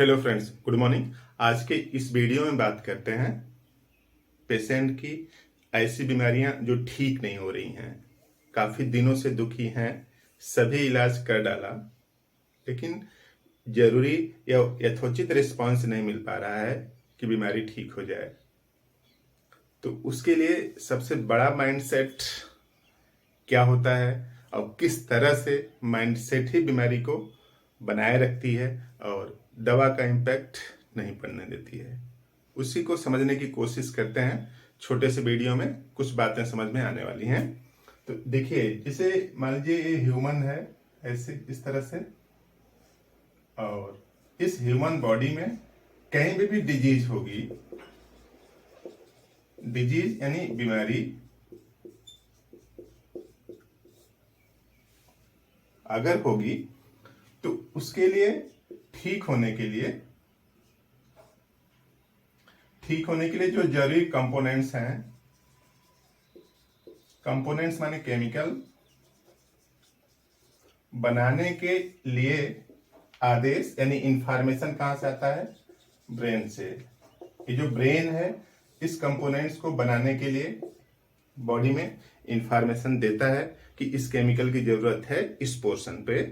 Hello friends, good morning. आज के इस वीडियो में बात करते हैं पेशेंट की ऐसी बीमारियां जो ठीक नहीं हो रही हैं, काफ़ी दिनों से दुखी हैं, सभी इलाज कर डाला लेकिन जरूरी या यथोचित रिस्पांस नहीं मिल पा रहा है कि बीमारी ठीक हो जाए। तो उसके लिए सबसे बड़ा माइंडसेट क्या होता है और किस तरह से माइंडसेट ही बीमारी को बनाए रखती है और दवा का इम्पैक्ट नहीं पड़ने देती है, उसी को समझने की कोशिश करते हैं। छोटे से वीडियो में कुछ बातें समझ में आने वाली हैं। तो देखिए, जैसे मान लीजिए ये ह्यूमन है, ऐसे इस तरह से, और इस ह्यूमन बॉडी में कहीं भी डिजीज होगी, डिजीज यानी बीमारी अगर होगी तो उसके लिए ठीक होने के लिए जो जरूरी कंपोनेंट्स हैं, कंपोनेंट्स माने केमिकल, बनाने के लिए आदेश यानी इंफॉर्मेशन कहां से आता है? ब्रेन से। ये जो ब्रेन है इस कंपोनेंट्स को बनाने के लिए बॉडी में इंफॉर्मेशन देता है कि इस केमिकल की जरूरत है इस पोर्शन पे।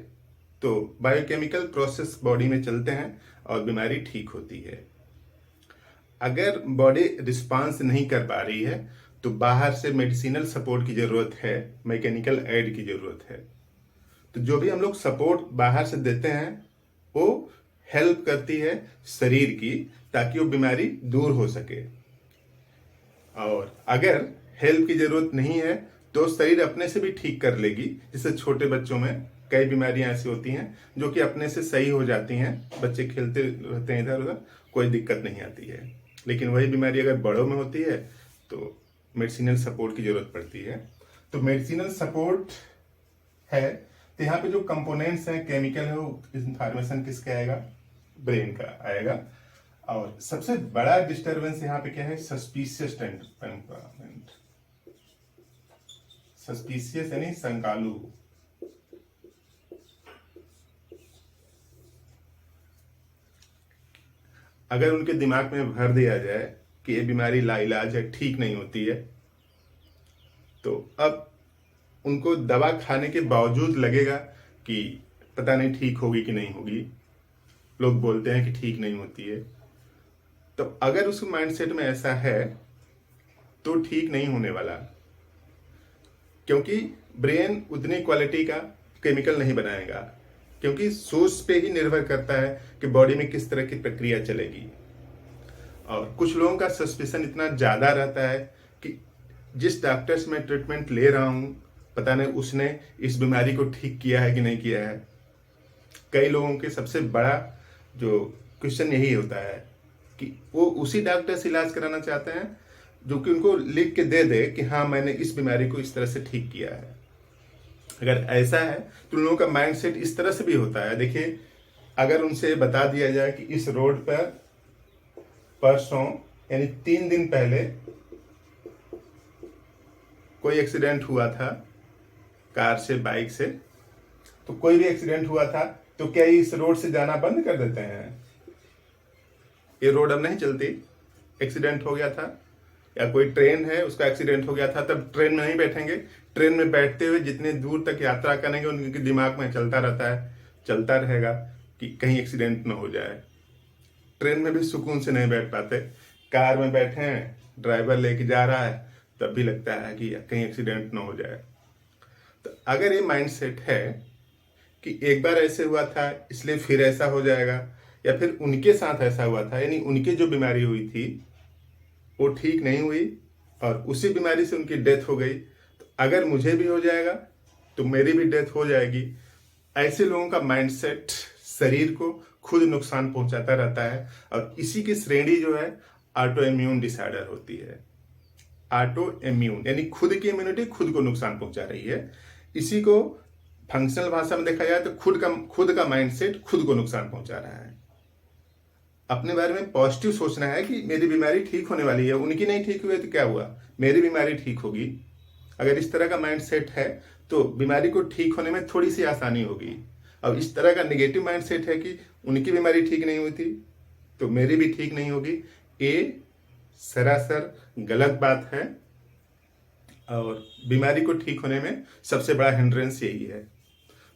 तो बायोकेमिकल प्रोसेस बॉडी में चलते हैं और बीमारी ठीक होती है। अगर बॉडी रिस्पांस नहीं कर पा रही है तो बाहर से मेडिसिनल सपोर्ट की जरूरत है, मैकेनिकल एड की जरूरत है। तो जो भी हम लोग सपोर्ट बाहर से देते हैं वो हेल्प करती है शरीर की, ताकि वो बीमारी दूर हो सके। और अगर हेल्प की जरूरत नहीं है तो शरीर अपने से भी ठीक कर लेगी। जैसे छोटे बच्चों में कई बीमारियां ऐसी होती हैं जो कि अपने से सही हो जाती हैं, बच्चे खेलते रहते हैं इधर उधर, कोई दिक्कत नहीं आती है। लेकिन वही बीमारी अगर बड़ों में होती है तो मेडिसिनल सपोर्ट की जरूरत पड़ती है। तो मेडिसिनल सपोर्ट है तो यहाँ पे जो कंपोनेंट्स हैं, केमिकल है, वो इंफॉर्मेशन किसका आएगा? ब्रेन का आएगा। और सबसे बड़ा डिस्टर्बेंस यहाँ पे क्या है? Suspicious temperament. सस्पिशियस यानी शंकालु। अगर उनके दिमाग में भर दिया जाए कि ये बीमारी लाइलाज है, ठीक नहीं होती है, तो अब उनको दवा खाने के बावजूद लगेगा कि पता नहीं ठीक होगी कि नहीं होगी। लोग बोलते हैं कि ठीक नहीं होती है। तो अगर उस माइंडसेट में ऐसा है तो ठीक नहीं होने वाला, क्योंकि ब्रेन उतनी क्वालिटी का केमिकल नहीं बनाएगा, क्योंकि सोर्स पे ही निर्भर करता है कि बॉडी में किस तरह की प्रक्रिया चलेगी। और कुछ लोगों का सस्पिशन इतना ज्यादा रहता है कि जिस डॉक्टर से मैं ट्रीटमेंट ले रहा हूं, पता नहीं उसने इस बीमारी को ठीक किया है कि नहीं किया है। कई लोगों के सबसे बड़ा जो क्वेश्चन यही होता है कि वो उसी डॉक्टर से इलाज कराना चाहते हैं जो कि उनको लिख के दे दे कि हाँ, मैंने इस बीमारी को इस तरह से ठीक किया है। अगर ऐसा है तो लोगों का माइंडसेट इस तरह से भी होता है। देखिए, अगर उनसे बता दिया जाए कि इस रोड पर परसों यानी 3 दिन पहले कोई एक्सीडेंट हुआ था, कार से, बाइक से, तो कोई भी एक्सीडेंट हुआ था, तो क्या इस रोड से जाना बंद कर देते हैं? ये रोड अब नहीं चलती। एक्सीडेंट हो गया था, या कोई ट्रेन है उसका एक्सीडेंट हो गया था, तब ट्रेन में नहीं बैठेंगे। ट्रेन में बैठते हुए जितने दूर तक यात्रा करेंगे उनके दिमाग में चलता रहता है, चलता रहेगा कि कहीं एक्सीडेंट न हो जाए। ट्रेन में भी सुकून से नहीं बैठ पाते। कार में बैठे हैं, ड्राइवर लेके जा रहा है, तब भी लगता है कि कहीं एक्सीडेंट न हो जाए। तो अगर ये माइंडसेट है कि एक बार ऐसे हुआ था इसलिए फिर ऐसा हो जाएगा, या फिर उनके साथ ऐसा हुआ था, यानी उनकी जो बीमारी हुई थी वो ठीक नहीं हुई और उसी बीमारी से उनकी डेथ हो गई, तो अगर मुझे भी हो जाएगा तो मेरी भी डेथ हो जाएगी। ऐसे लोगों का माइंडसेट शरीर को खुद नुकसान पहुंचाता रहता है और इसी की श्रेणी जो है ऑटो इम्यून डिसऑर्डर होती है। ऑटो इम्यून यानी खुद की इम्यूनिटी खुद को नुकसान पहुंचा रही है। इसी को फंक्शनल भाषा में देखा जाए तो खुद का माइंडसेट खुद को नुकसान पहुंचा रहा है। अपने बारे में पॉजिटिव सोचना है कि मेरी बीमारी ठीक होने वाली है, उनकी नहीं ठीक हुई तो क्या हुआ, मेरी बीमारी ठीक होगी। अगर इस तरह का माइंडसेट है तो बीमारी को ठीक होने में थोड़ी सी आसानी होगी। अब इस तरह का नेगेटिव माइंडसेट है कि उनकी बीमारी ठीक नहीं हुई थी तो मेरी भी ठीक नहीं होगी, ये सरासर गलत बात है। और बीमारी को ठीक होने में सबसे बड़ा हिंड्रेंस यही है।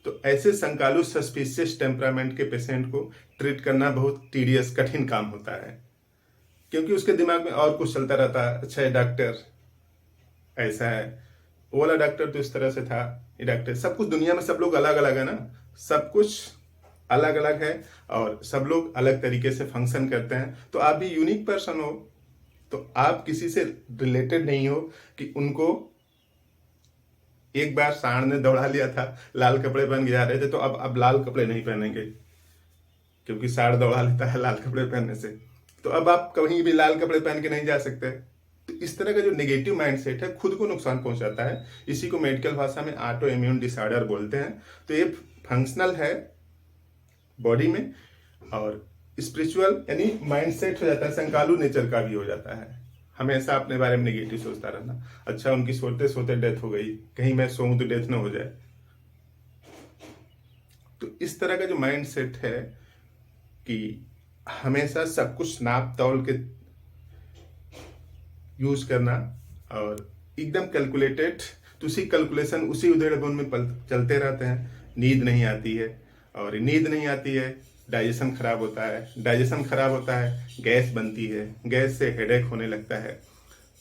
तो ऐसे संकालु सस्पिशियस टेम्परामेंट के पेशेंट को ट्रीट करना बहुत टीडियस कठिन काम होता है, क्योंकि उसके दिमाग में और कुछ चलता रहता है। अच्छा, ये डॉक्टर ऐसा है, वो वाला डॉक्टर तो इस तरह से था, ये डॉक्टर, सब कुछ दुनिया में सब लोग अलग अलग है ना, सब कुछ अलग अलग है और सब लोग अलग तरीके से फंक्शन करते हैं। तो आप भी यूनिक पर्सन हो, तो आप किसी से रिलेटेड नहीं हो कि उनको एक बार सांड ने दौड़ा लिया था, लाल कपड़े पहन के जा रहे थे, तो अब लाल कपड़े नहीं पहनेंगे क्योंकि सांड दौड़ा लेता है लाल कपड़े पहनने से, तो अब आप कहीं भी लाल कपड़े पहन के नहीं जा सकते। तो इस तरह का जो नेगेटिव माइंडसेट है खुद को नुकसान पहुंचाता है। इसी को मेडिकल भाषा में ऑटो इम्यून डिसऑर्डर बोलते हैं। तो ये फंक्शनल है बॉडी में और स्पिरिचुअल यानी माइंडसेट हो जाता है, संकालू नेचर का भी हो जाता है। हमेशा अपने बारे में नेगेटिव सोचता रहना, अच्छा उनकी सोते सोते डेथ हो गई, कहीं मैं सोऊं तो डेथ ना हो जाए। तो इस तरह का जो माइंडसेट है कि हमेशा सब कुछ नाप तौल के यूज करना और एकदम कैलकुलेटेड, तो उसी कैलकुलेशन उसी उधेड़-बुन में चलते रहते हैं। नींद नहीं आती है और नींद नहीं आती है, डाइजेशन खराब होता है, डाइजेशन खराब होता है, गैस बनती है, गैस से हेडेक होने लगता है।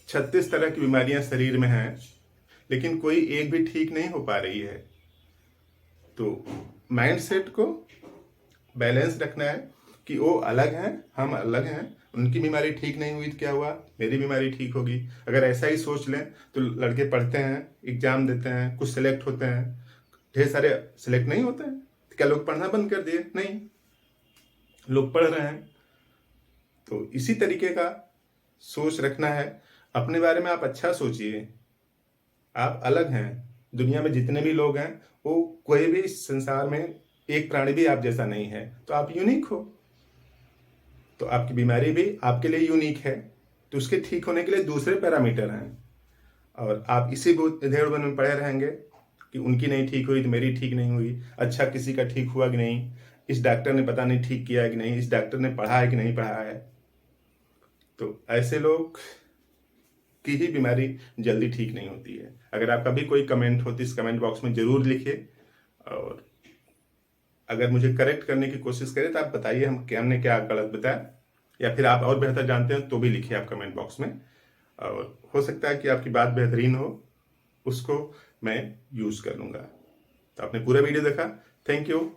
36 तरह की बीमारियां शरीर में हैं, लेकिन कोई एक भी ठीक नहीं हो पा रही है। तो माइंडसेट को बैलेंस रखना है कि वो अलग हैं, हम अलग हैं, उनकी बीमारी ठीक नहीं हुई तो क्या हुआ, मेरी बीमारी ठीक होगी। अगर ऐसा ही सोच लें तो लड़के पढ़ते हैं, एग्जाम देते हैं, कुछ सेलेक्ट होते हैं, ढेर सारे सेलेक्ट नहीं होते हैं, तो क्या लोग पढ़ना बंद कर दिए? नहीं, लोग पढ़ रहे हैं। तो इसी तरीके का सोच रखना है। अपने बारे में आप अच्छा सोचिए, आप अलग हैं। दुनिया में जितने भी लोग हैं वो कोई भी इस संसार में एक प्राणी भी आप जैसा नहीं है, तो आप यूनिक हो। तो आपकी बीमारी भी आपके लिए यूनिक है, तो उसके ठीक होने के लिए दूसरे पैरामीटर हैं और आप इसी उधेड़-बुन में पड़े रहेंगे कि उनकी नहीं ठीक हुई तो मेरी ठीक नहीं हुई, अच्छा किसी का ठीक हुआ कि नहीं, इस डॉक्टर ने पता नहीं ठीक किया है कि नहीं, इस डॉक्टर ने पढ़ा है कि नहीं पढ़ा है। तो ऐसे लोग की ही बीमारी जल्दी ठीक नहीं होती है। अगर आपका भी कोई कमेंट हो तो इस कमेंट बॉक्स में जरूर लिखिए और अगर मुझे करेक्ट करने की कोशिश करें तो आप बताइए हमने क्या गलत बताया, या फिर आप और बेहतर जानते हैं तो भी लिखिए आप कमेंट बॉक्स में। और हो सकता है कि आपकी बात बेहतरीन हो, उसको मैं यूज कर लूंगा। तो आपने पूरा वीडियो देखा, थैंक यू।